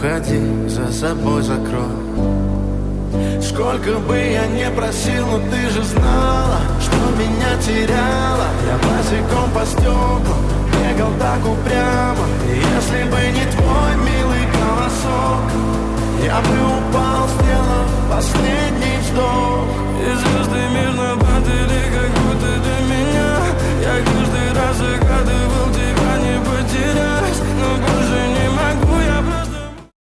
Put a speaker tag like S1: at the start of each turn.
S1: уходи, за собой закрой. Сколько бы я не просил, но ты же знала, что меня теряла. Я босиком по стеклам бегал так упрямо. И если бы не твой милый